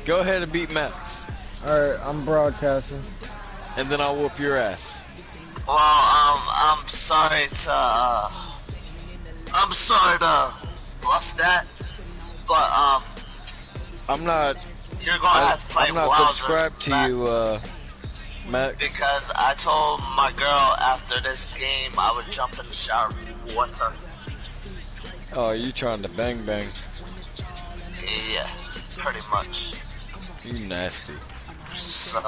Go ahead and beat Max. Alright, I'm broadcasting. And then I'll whoop your ass. Well, I'm sorry to, bust that, but, I'm not, you're gonna have to play I'm not Wowzers subscribed to you, Max. because I told my girl after this game I would jump in the shower with her. Oh, you trying to bang bang. Yeah, pretty much. You nasty. So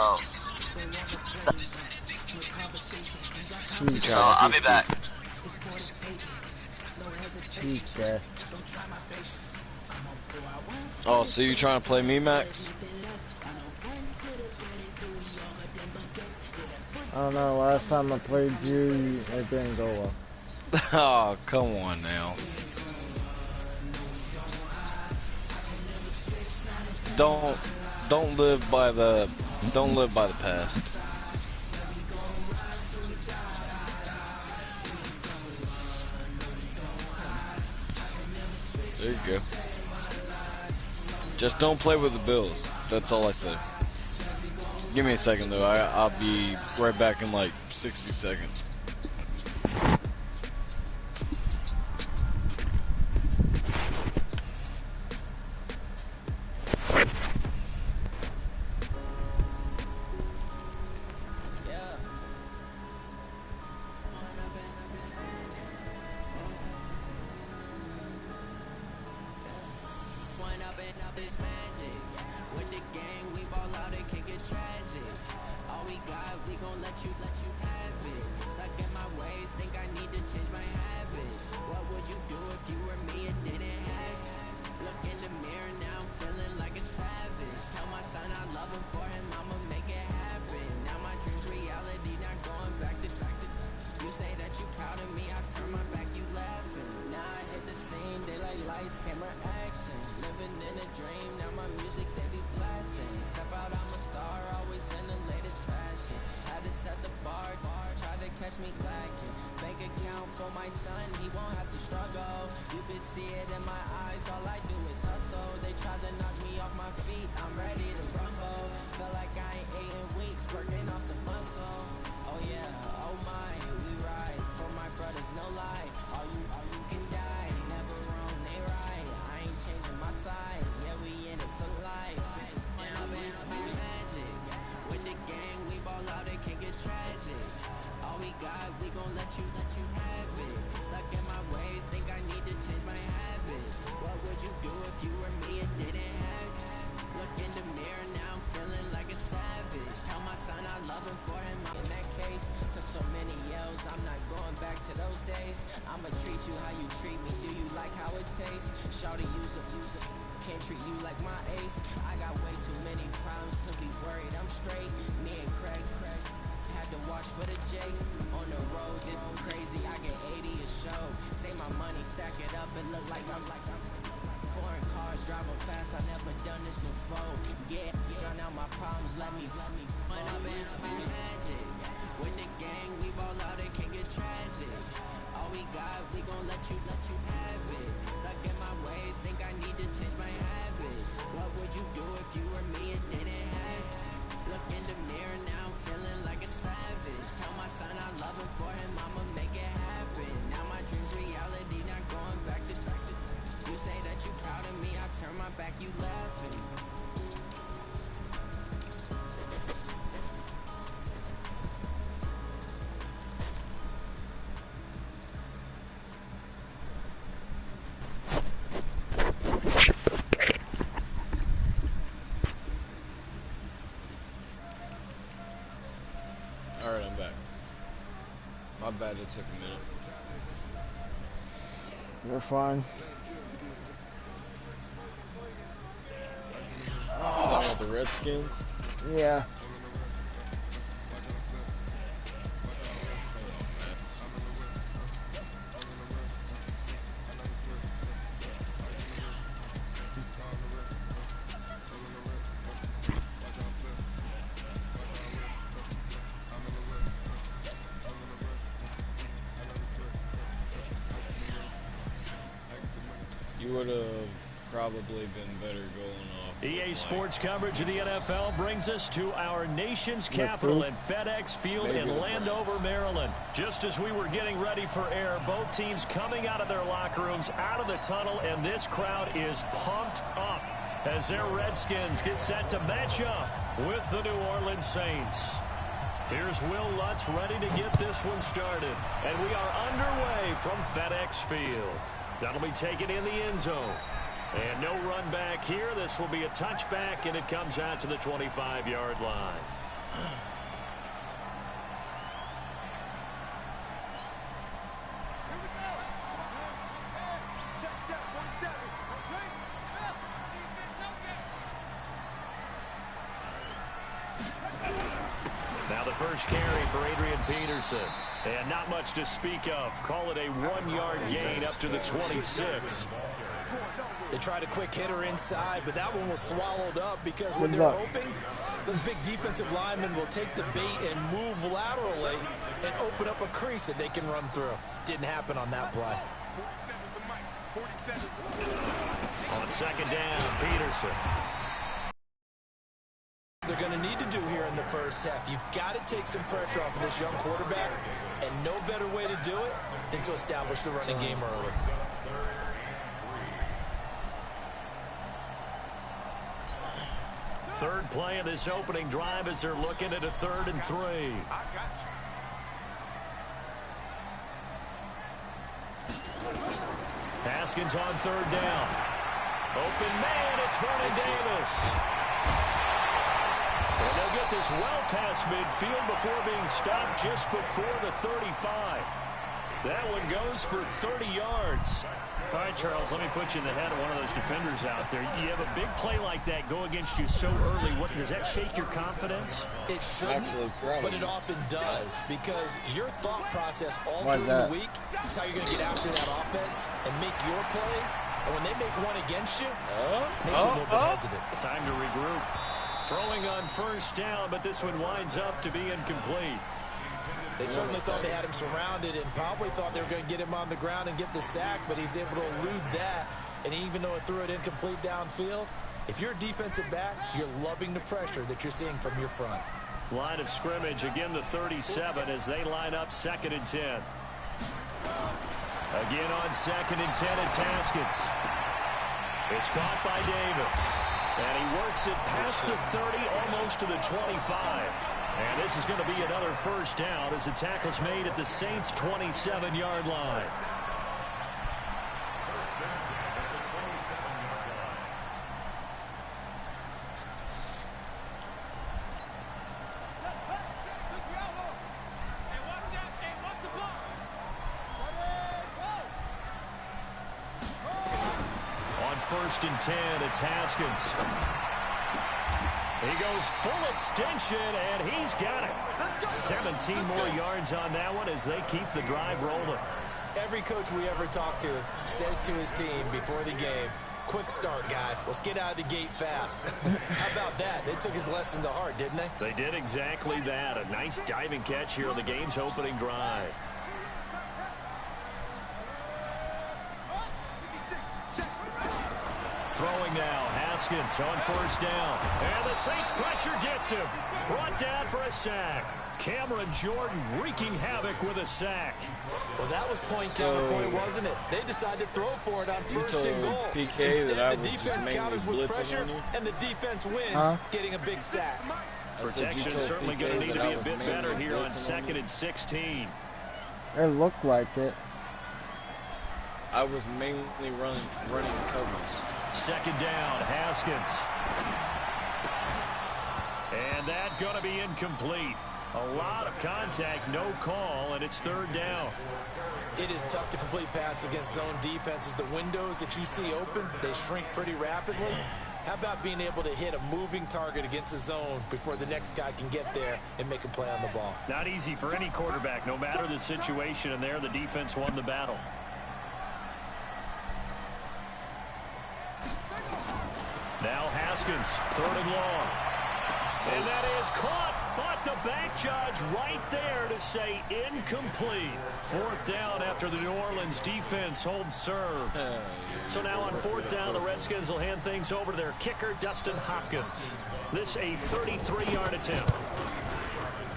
I'll be back. Oh, so you trying to play me, Max? I don't know, last time I played you, it didn't go well. Oh, come on now. Don't live by the past. There you go. Just don't play with the Bills. That's all I say. Give me a second though. I'll be right back in like 60 seconds. Alright, I'm back. My bad, it took a minute. You're fine. Oh, the Redskins? Yeah. You would have probably been better going off EA Sports coverage of the NFL brings us to our nation's capital at FedEx Field in Landover, Maryland. Just as we were getting ready for air, both teams coming out of their locker rooms, out of the tunnel, and this crowd is pumped up as their Redskins get set to match up with the New Orleans Saints. Here's Will Lutz ready to get this one started. And we are underway from FedEx Field. That'll be taken in the end zone. And no run back here. This will be a touchback, and it comes out to the 25-yard line. Now the first carry for Adrian Peterson. And not much to speak of. Call it a 1-yard gain up to the 26. They tried a quick hitter inside, but that one was swallowed up because when they're hoping, those big defensive linemen will take the bait and move laterally and open up a crease that they can run through. Didn't happen on that play. On second down, Peterson. They're going to need to do here in the first half. You've got to take some pressure off of this young quarterback, and no better way to do it than to establish the running game early. Third play of this opening drive as they're looking at a 3rd and 3. Haskins on 3rd down. Open man, it's Vernon Davis. And they'll get this well past midfield before being stopped just before the 35. That one goes for 30 yards. All right, Charles, let me put you in the head of one of those defenders out there. You have a big play like that go against you so early. What does that shake your confidence? It shouldn't, but it often does, because your thought process all during the week is how you're going to get after that offense and make your plays. And when they make one against you, it makes you a little bit hesitant. Time to regroup. Throwing on 1st down, but this one winds up to be incomplete. They certainly thought they had him surrounded and probably thought they were going to get him on the ground and get the sack, but he was able to elude that. And even though it threw it incomplete downfield, if you're a defensive back, you're loving the pressure that you're seeing from your front. Line of scrimmage, again the 37 as they line up 2nd and 10. Again on 2nd and 10, it's Haskins. It's caught by Davis. And he works it past the 30, almost to the 25. And this is going to be another 1st down as the tackle's made at the Saints' 27-yard line. On 1st and 10, it's Haskins. He goes full extension, and he's got it. 17 more yards on that one as they keep the drive rolling. Every coach we ever talk to says to his team before the game, quick start, guys. Let's get out of the gate fast. How about that? They took his lesson to heart, didn't they? They did exactly that. A nice diving catch here on the game's opening drive. Throwing now, Haskins on 1st down. And the Saints pressure gets him. Brought down for a sack. Cameron Jordan wreaking havoc with a sack. Well, that was point counterpoint, wasn't it? They decided to throw for it on 1st and goal. PK Instead, the defense counters with pressure, and the defense wins, getting a big sack. Protection certainly going to need to be a bit better here on 2nd and 16. It looked like it. I was mainly running covers. 2nd down, Haskins. And that going to be incomplete. A lot of contact, no call, and it's 3rd down. It is tough to complete pass against zone defenses. The windows that you see open, they shrink pretty rapidly. How about being able to hit a moving target against a zone before the next guy can get there and make a play on the ball? Not easy for any quarterback, no matter the situation, and there the defense won the battle. Now Haskins, 3rd and long. And that is caught But the back judge right there to say incomplete. 4th down after the New Orleans defense holds serve. So now on 4th down, the Redskins will hand things over to their kicker, Dustin Hopkins. This a 33-yard attempt.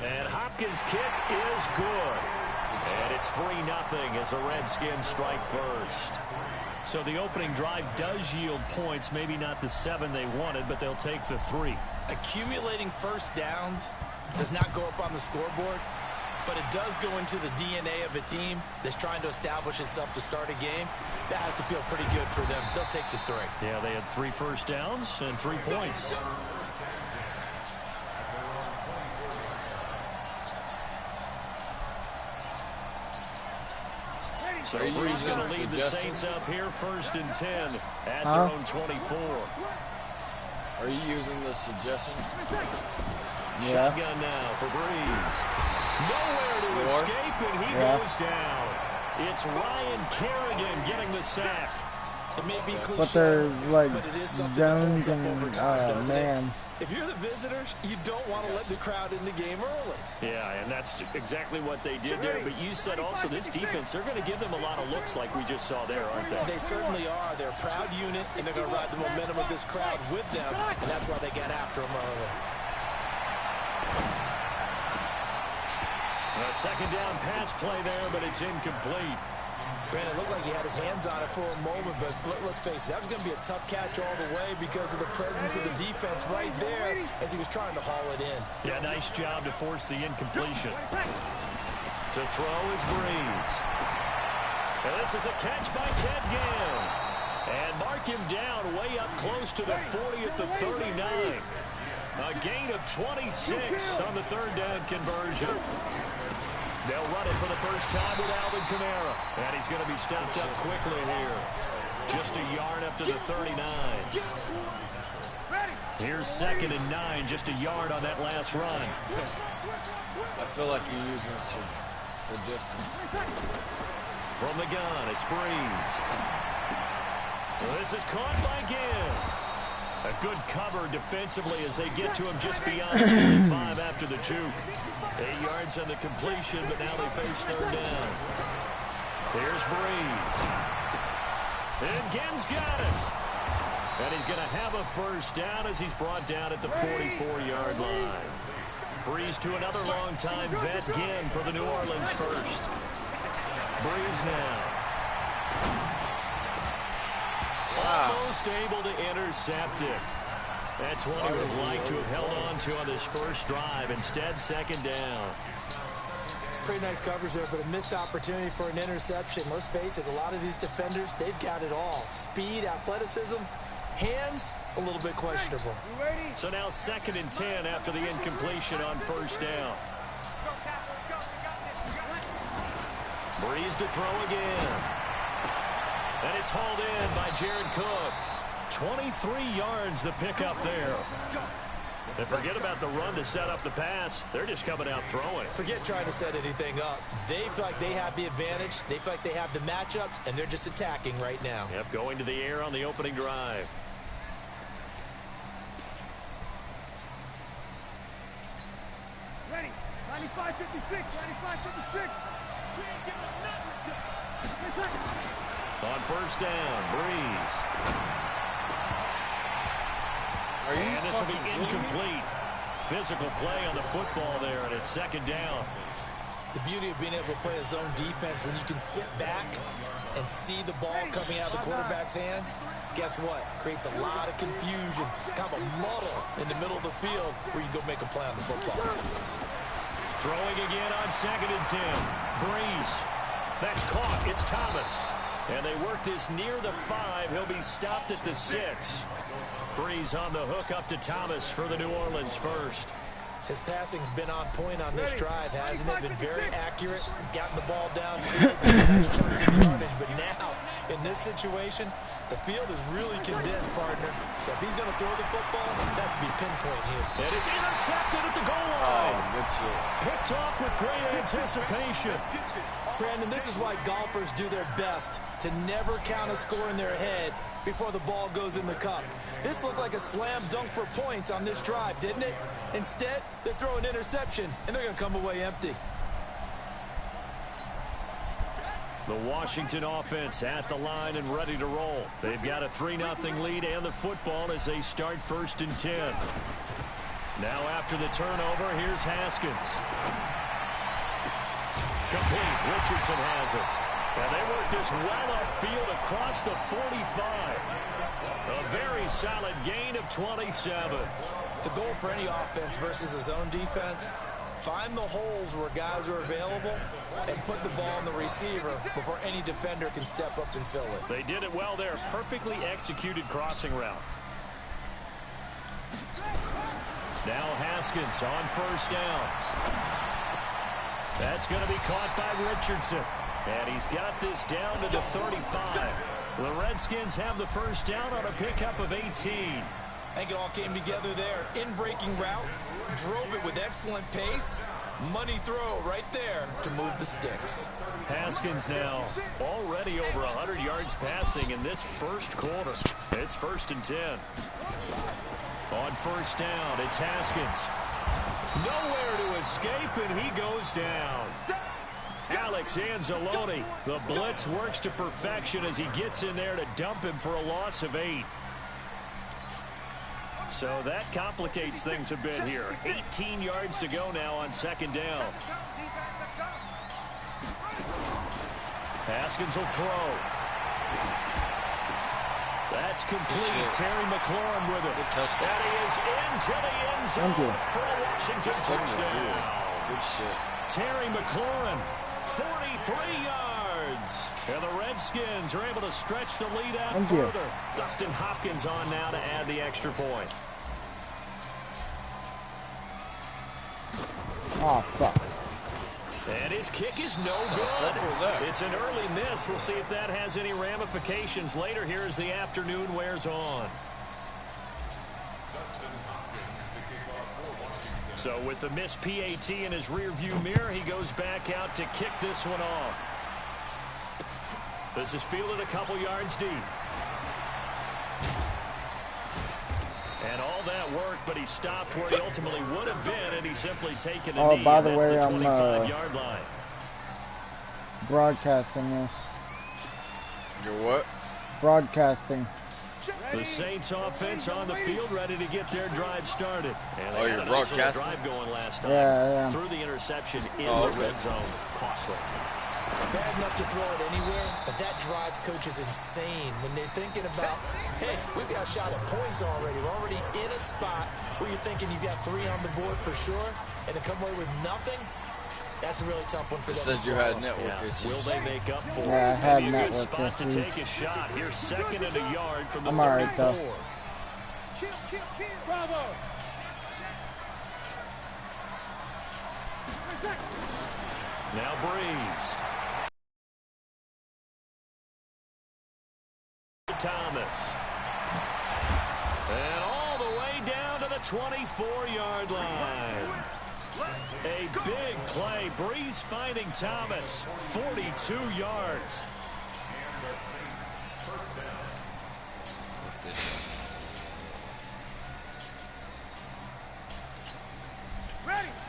And Hopkins' kick is good. And it's 3-0 as the Redskins strike first. So the opening drive does yield points, maybe not the 7 they wanted, but they'll take the 3. Accumulating first downs does not go up on the scoreboard, but it does go into the DNA of a team that's trying to establish itself to start a game. That has to feel pretty good for them. They'll take the 3. Yeah, they had 3 first downs and 3 points. So Brees going to lead the Saints up here 1st and 10 at their own 24. Are you using the suggestions? Yeah. Shotgun now for Brees. Nowhere to escape, and he goes down. It's Ryan Kerrigan getting the sack. It may be cliche, But they're like but it is something zoned that holds up over time, doesn't man. it? If you're the visitors, you don't want to let the crowd in the game early. Yeah, and that's exactly what they did there. But you said also this defense, they're going to give them a lot of looks like we just saw there, aren't they? They certainly are. They're a proud unit, and they're going to ride the momentum of this crowd with them, and that's why they got after them early. A 2nd down pass play there, but it's incomplete. Brandon, it looked like he had his hands on it for a moment, but let's face it, that was going to be a tough catch all the way because of the presence of the defense right there as he was trying to haul it in. Yeah, nice job to force the incompletion. To throw is Brees. And this is a catch by Ted Ginn. And mark him down way up close to the 40 at the 39. A gain of 26 on the 3rd down conversion. They'll run it for the first time with Alvin Kamara. And he's going to be stopped up quickly here. Just a yard up to the 39. Here's 2nd and 9, just a yard on that last run. I feel like you're using suggestions. From the gun, it's Brees. This is caught by Ginn. A good cover defensively as they get to him just beyond the 45 after the juke. 8 yards on the completion, but now they face 3rd down. Here's Brees. And Ginn's got it. And he's going to have a first down as he's brought down at the 44-yard line. Brees to another long-time vet, Ginn for the New Orleans first. Brees now. Almost able to intercept it. That's what he would have liked to have held on to on this first drive. Instead, 2nd down. Pretty nice coverage there, but a missed opportunity for an interception. Let's face it, a lot of these defenders, they've got it all. Speed, athleticism, hands, a little bit questionable. So now 2nd and 10 after the incompletion on 1st down. Brees to throw again. And it's hauled in by Jared Cook. 23 yards the pickup there. And forget about the run to set up the pass. They're just coming out throwing. Forget trying to set anything up. They feel like they have the advantage. They feel like they have the matchups, and they're just attacking right now. Yep, going to the air on the opening drive. Ready. 95-56. 95-56. On 1st down, Brees. And this will be incomplete. Physical play on the football there, and it's 2nd down. The beauty of being able to play a zone defense when you can sit back and see the ball coming out of the quarterback's hands, guess what? Creates a lot of confusion, kind of a muddle in the middle of the field where you can go make a play on the football. Throwing again on 2nd and 10. Brees. That's caught. It's Thomas. And they work this near the 5. He'll be stopped at the 6. Brees on the hook up to Thomas for the New Orleans first. His passing's been on point on this drive, hasn't it? Been very accurate, gotten the ball down, nice chunks of yardage. But now, in this situation, the field is really condensed, partner. So if he's going to throw the football, that could be pinpoint here. And it's intercepted at the goal line. Oh, good shit. Picked off with great anticipation. Brandon, this is why golfers do their best to never count a score in their head before the ball goes in the cup. This looked like a slam dunk for points on this drive, didn't it? Instead, they throw an interception, and they're going to come away empty. The Washington offense at the line and ready to roll. They've got a 3-0 lead and the football as they start 1st and 10. Now after the turnover, here's Haskins. Complete. Richardson has it. And they work this well upfield across the 45. A very solid gain of 27. The goal for any offense versus a zone defense, find the holes where guys are available and put the ball on the receiver before any defender can step up and fill it. They did it well there. Perfectly executed crossing route. Now Haskins on 1st down. That's going to be caught by Richardson. And he's got this down to the 35. The Redskins have the 1st down on a pickup of 18. I think it all came together there. In-breaking route, drove it with excellent pace. Money throw right there to move the sticks. Haskins now already over 100 yards passing in this 1st quarter. It's 1st and 10. On 1st down, it's Haskins. Nowhere to escape, and he goes down. Alex Anzalone, the blitz works to perfection as he gets in there to dump him for a loss of 8. So that complicates things a bit here. 18 yards to go now on 2nd down. Haskins will throw. That's complete. Terry McLaurin with it. And he is into the end zone for a Washington touchdown. Good shit. Terry McLaurin, 43 yards. And the Redskins are able to stretch the lead out further. Dustin Hopkins on now to add the extra point. Oh, fuck. And his kick is no good. It's an early miss. We'll see if that has any ramifications later here as the afternoon wears on. So with the missed PAT in his rearview mirror, he goes back out to kick this one off. This is fielded a couple yards deep. And all that work, but he stopped where he ultimately would have been, and he's simply taken a knee. By the way, the I'm 25-yard line. Broadcasting this. You're what? Broadcasting. The Saints offense on the field ready to get their drive started. And Oh, you're broadcasting? Drive going last time. Yeah. Threw the interception in the red zone. Costly. Bad enough to throw it anywhere, but that drives coaches insane when they're thinking about, hey, we've got a shot at points already. We're already in a spot where you're thinking you've got 3 on the board for sure, and to come away with nothing, that's a really tough one for them. It says you had network issues. Will they make up for it? Yeah, I had Maybe a good network spot to issues. take a shot. Here's 2nd and a yard from the I'm 34. alright, though. Bravo. Now Breeze. Thomas. And all the way down to the 24-yard line. A big play. Breeze finding Thomas. 42 yards.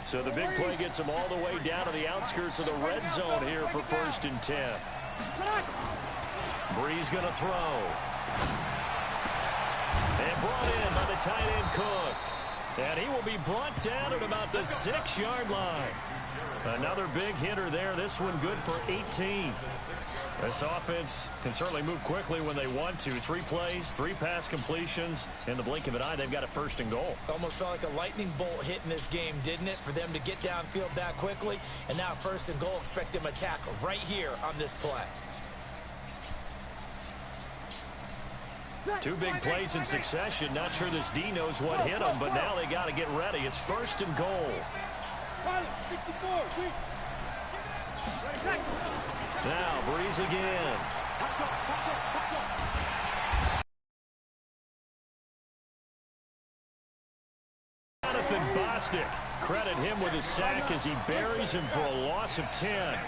So the big play gets him all the way down to the outskirts of the red zone here for 1st and 10. Breeze going to throw. And brought in by the tight end Cook. And he will be brought down at about the 6-yard line. Another big hitter there. This one good for 18. This offense can certainly move quickly when they want to. 3 plays, 3 pass completions. In the blink of an eye, they've got a 1st and goal. Almost felt like a lightning bolt hit in this game, didn't it? For them to get downfield that quickly. And now 1st and goal. Expect them to attack right here on this play. 2 big plays in succession. Not sure this D knows what hit them, but now they got to get ready. It's 1st and goal. Now Breeze again. Jonathan Bostic. Credit him with his sack as he buries him for a loss of 10.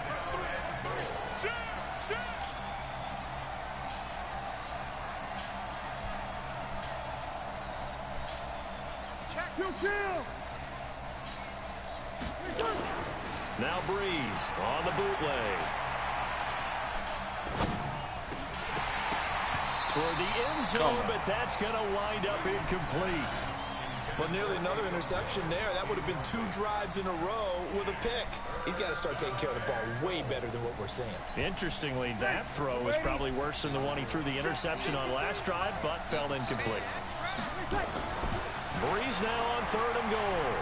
Now Breeze on the bootleg. Toward the end zone, but that's going to wind up incomplete. Well, nearly another interception there. That would have been 2 drives in a row with a pick. He's got to start taking care of the ball way better than what we're seeing. Interestingly, that throw was probably worse than the one he threw the interception on last drive, but fell incomplete. Breeze now on 3rd and goal.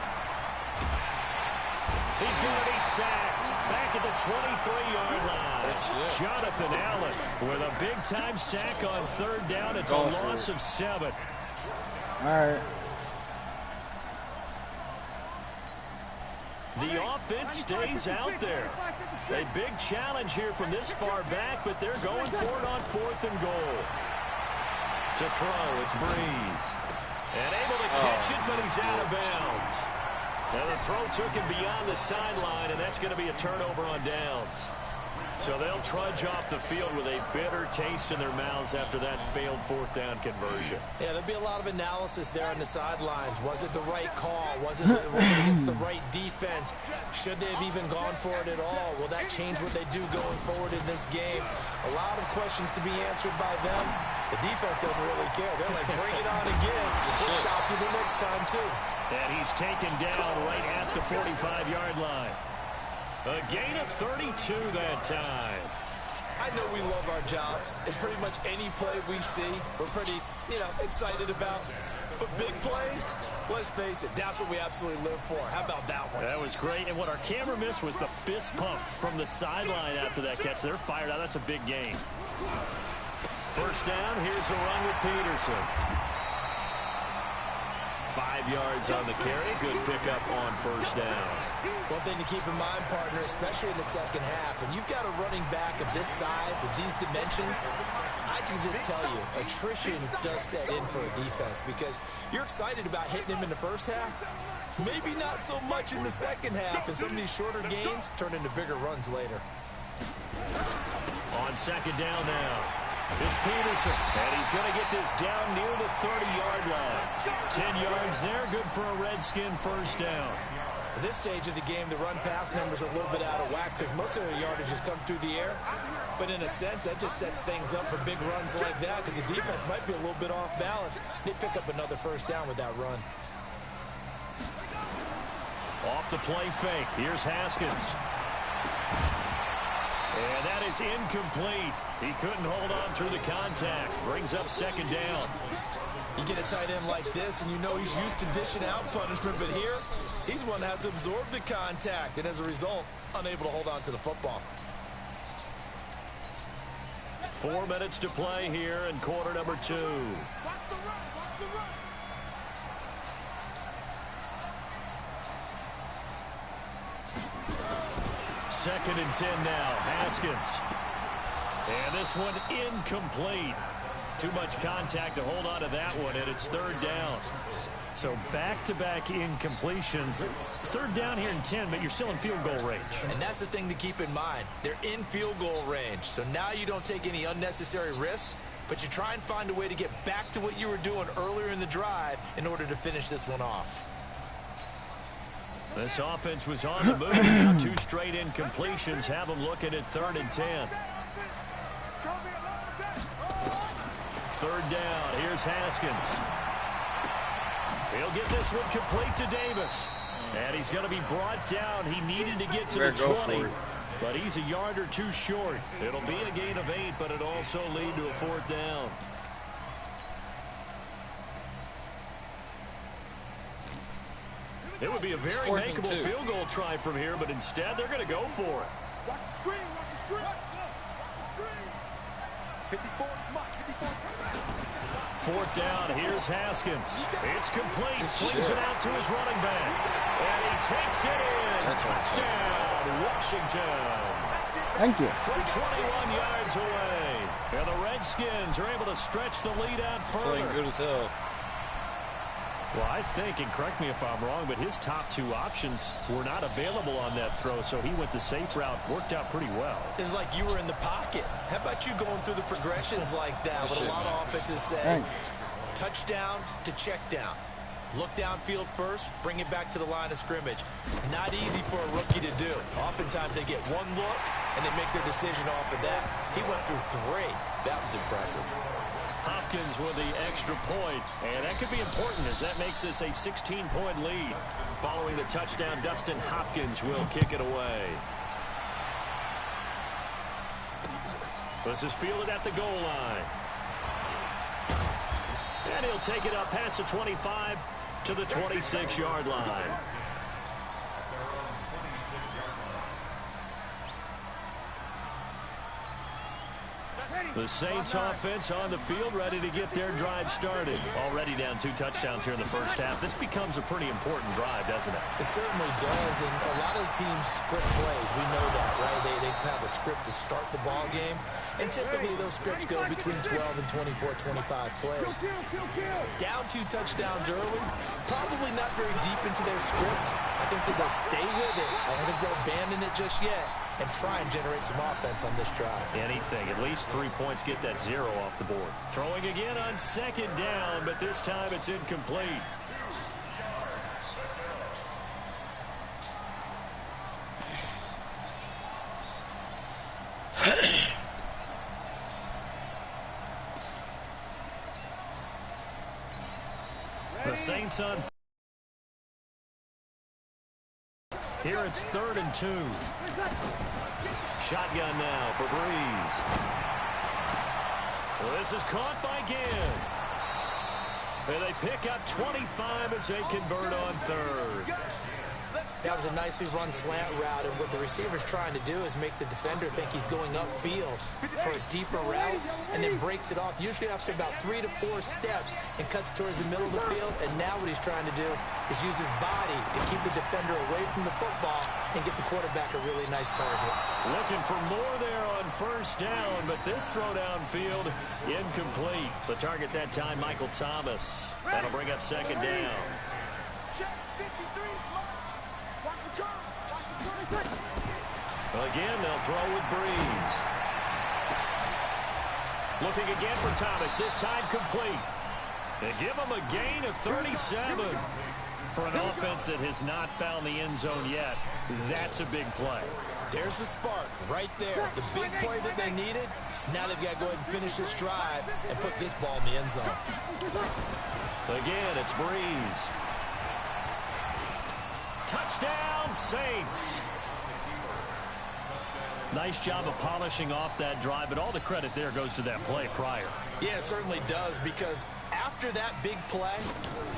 He's going to be sacked back at the 23-yard line. Jonathan Allen with a big-time sack on 3rd down. It's a loss of 7. All right. The offense stays out there. A big challenge here from this far back, but they're going for it on 4th and goal. To throw, it's Breeze. And able to catch it, but he's out of bounds. Now the throw took him beyond the sideline, and that's going to be a turnover on downs. So they'll trudge off the field with a bitter taste in their mouths after that failed 4th down conversion. Yeah, there'll be a lot of analysis there on the sidelines. Was it the right call? Was it against the right defense? Should they have even gone for it at all? Will that change what they do going forward in this game? A lot of questions to be answered by them. The defense doesn't really care. They're like, bring it on again. We'll stop you the next time, too. And he's taken down right at the 45-yard line. A gain of 32 that time. I know we love our jobs, and pretty much any play we see, we're pretty, excited about. But big plays, let's face it, that's what we absolutely live for. How about that one? That was great, and what our camera missed was the fist pump from the sideline after that catch. They're fired out. That's a big gain. 1st down, here's a run with Peterson. 5 yards on the carry. Good pickup on 1st down. One thing to keep in mind, partner, especially in the second half, when you've got a running back of this size, of these dimensions, I can just tell you, attrition does set in for a defense because you're excited about hitting him in the first half. Maybe not so much in the second half, and some of these shorter gains turn into bigger runs later. On 2nd down now. It's Peterson, and he's going to get this down near the 30-yard line. 10 yards there, good for a Redskin 1st down. At this stage of the game, the run-pass numbers are a little bit out of whack because most of the yardage has come through the air. But in a sense, that just sets things up for big runs like that because the defense might be a little bit off balance. They pick up another 1st down with that run. Off the play fake. Here's Haskins. And that is incomplete. He couldn't hold on through the contact. Brings up 2nd down. You get a tight end like this, and you know he's used to dishing out punishment, but here, he's one that has to absorb the contact, and as a result, unable to hold on to the football. 4 minutes to play here in quarter number 2. 2nd and 10 now. Haskins. And this one incomplete. Too much contact to hold on to that one, and it's 3rd down. So back-to-back incompletions. 3rd down here in 10, but you're still in field goal range. And that's the thing to keep in mind. They're in field goal range. So now you don't take any unnecessary risks, but you try and find a way to get back to what you were doing earlier in the drive in order to finish this one off. This offense was on the move. Now 2 straight incompletions have them looking at 3rd and 10. 3rd down. Here's Haskins. He'll get this one complete to Davis. And he's going to be brought down. He needed to get to the 20, but he's a yard or 2 short. It'll be a gain of 8, but it'll also lead to a 4th down. It would be a very makeable field goal try from here, but instead they're going to go for it. Watch the screen, watch the screen. Watch the screen. 54, come on, 54. 4th down, here's Haskins. It's complete, swings it out to his running back. And he takes it in. Touchdown, Washington. Thank you. From 21 yards away. And the Redskins are able to stretch the lead out further. Playing good as hell. Well, I think, and correct me if I'm wrong, but his top 2 options were not available on that throw, so he went the safe route. Worked out pretty well. It was like you were in the pocket. How about you going through the progressions like that? What a lot of offenses say, touchdown to check down. Look downfield first, bring it back to the line of scrimmage. Not easy for a rookie to do. Oftentimes they get one look, and they make their decision off of that. He went through 3. That was impressive. Hopkins with the extra point, and that could be important as that makes this a 16-point lead. Following the touchdown, Dustin Hopkins will kick it away. This is fielded at the goal line. And he'll take it up past the 25 to the 26-yard line. The Saints offense on the field, ready to get their drive started. Already down 2 touchdowns here in the first half. This becomes a pretty important drive, doesn't it? It certainly does, and a lot of the teams script plays. We know that, right? They have a script to start the ball game, and typically those scripts go between 12 and 24, 25 plays. Down 2 touchdowns early, probably not very deep into their script. I think that they'll stay with it. I don't think they'll abandon it just yet and try and generate some offense on this drive. Anything, at least 3 points, get that 0 off the board. Throwing again on 2nd down, but this time it's incomplete. The Saints on. Here it's 3rd and 2. Shotgun now for Breeze. Well, this is caught by Ginn. And they pick up 25 as they convert on 3rd. That was a nicely run slant route, and what the receiver's trying to do is make the defender think he's going upfield for a deeper route, and then breaks it off, usually after about 3 to 4 steps, and cuts towards the middle of the field. And now what he's trying to do is use his body to keep the defender away from the football and get the quarterback a really nice target. Looking for more there on 1st down, but this throw downfield incomplete. The target that time, Michael Thomas. That'll bring up 2nd down. Again, they'll throw with Breeze. Looking again for Thomas, this time complete. They give him a gain of 37. For an offense that has not found the end zone yet, that's a big play. There's the spark right there. The big play that they needed. Now they've got to go ahead and finish this drive and put this ball in the end zone. Again, it's Breeze. Touchdown, Saints. Nice job of polishing off that drive, but all the credit there goes to that play prior. Yeah, it certainly does, because after that big play,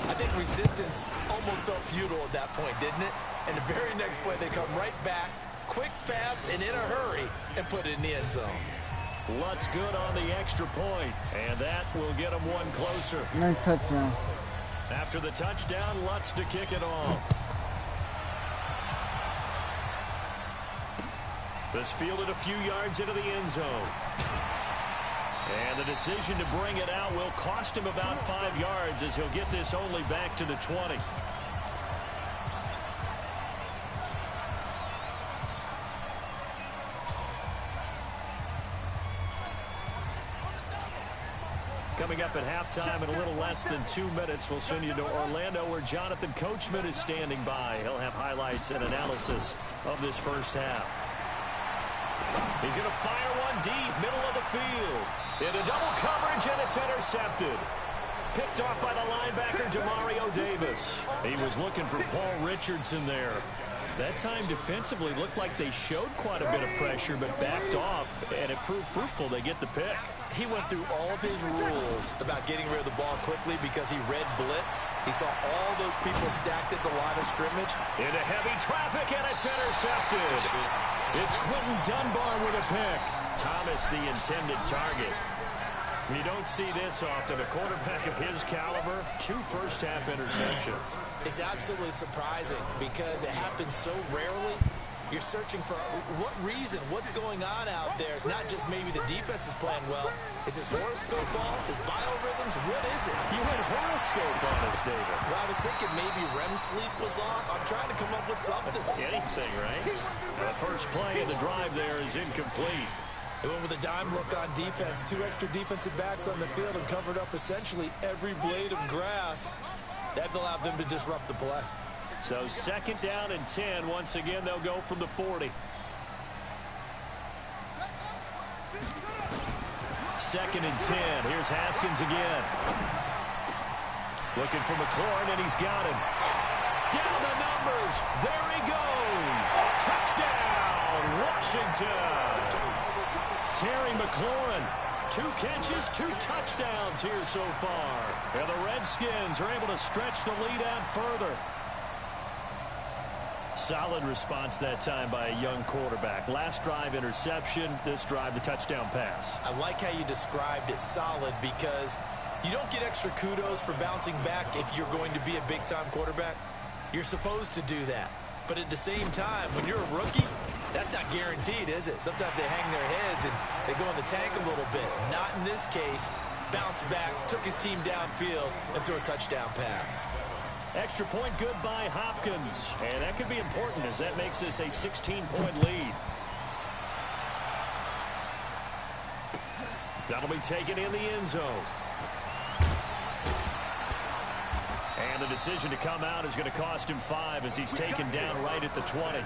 I think resistance almost felt futile at that point, didn't it? And the very next play, they come right back, quick, fast, and in a hurry, and put it in the end zone. Lutz good on the extra point, and that will get him one closer. Nice touchdown. After the touchdown, Lutz to kick it off. This fielded a few yards into the end zone. And the decision to bring it out will cost him about 5 yards, as he'll get this only back to the 20. Coming up at halftime in a little less than 2 minutes, we'll send you to Orlando, where Jonathan Coachman is standing by. He'll have highlights and analysis of this first half. He's going to fire one deep, middle of the field. Into double coverage, and it's intercepted. Picked off by the linebacker, Demario Davis. He was looking for Paul Richardson there. That time defensively looked like they showed quite a bit of pressure, but backed off, and it proved fruitful. They get the pick. He went through all of his rules about getting rid of the ball quickly because he read blitz. He saw all those people stacked at the line of scrimmage. Into heavy traffic, and it's intercepted. It's Quentin Dunbar with a pick. Thomas, the intended target. You don't see this often. A quarterback of his caliber, 2 first-half interceptions. It's absolutely surprising because it happens so rarely. You're searching for what reason, what's going on out there. It's not just maybe the defense is playing well. Is his horoscope off? His biorhythms? What is it? You had horoscope on us, David. Well, I was thinking maybe REM sleep was off. I'm trying to come up with something. Anything, right? The first play of the drive there is incomplete. They went with a dime look on defense. 2 extra defensive backs on the field and covered up essentially every blade of grass. That allowed them to disrupt the play. So 2nd down and 10. Once again, they'll go from the 40. 2nd and 10. Here's Haskins again. Looking for McLaurin, and he's got him. Down the numbers. There he goes. Touchdown, Washington. Terry McLaurin. 2 catches, 2 touchdowns here so far. And the Redskins are able to stretch the lead out further. Solid response that time by a young quarterback. Last drive, interception. This drive, the touchdown pass. I like how you described it, solid, because you don't get extra kudos for bouncing back if you're going to be a big-time quarterback. You're supposed to do that. But at the same time, when you're a rookie, that's not guaranteed, is it? Sometimes they hang their heads and they go in the tank a little bit. Not in this case. Bounced back, took his team downfield, and threw a touchdown pass. Extra point good by Hopkins. And that could be important as that makes this a 16-point lead. That'll be taken in the end zone. And the decision to come out is going to cost him 5 as he's taken down right at the 20.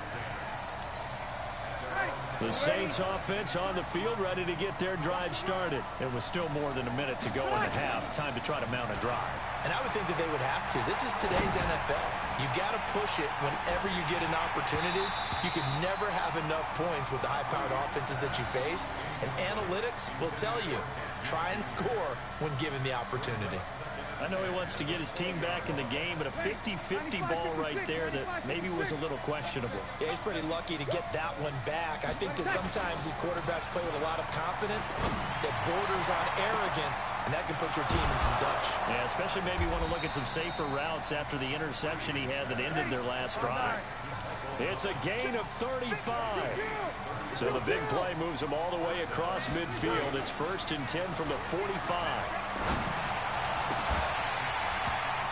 The Saints offense on the field ready to get their drive started. It was still more than a minute to go in the half. Time to try to mount a drive. And I would think that they would have to. This is today's NFL. You got to push it whenever you get an opportunity. You can never have enough points with the high-powered offenses that you face. And analytics will tell you, try and score when given the opportunity. I know he wants to get his team back in the game, but a 50-50 ball right there that maybe was a little questionable. Yeah, he's pretty lucky to get that one back. I think that sometimes these quarterbacks play with a lot of confidence that borders on arrogance, and that can put your team in some dutch. Yeah, especially maybe want to look at some safer routes after the interception he had that ended their last drive. It's a gain of 35. So the big play moves him all the way across midfield. It's 1st and 10 from the 45.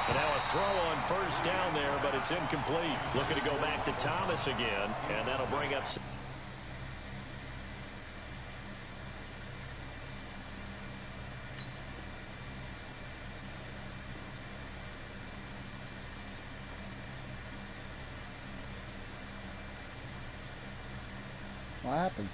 And now a throw on 1st down there, but it's incomplete. Looking to go back to Thomas again, and that'll bring up... What happened?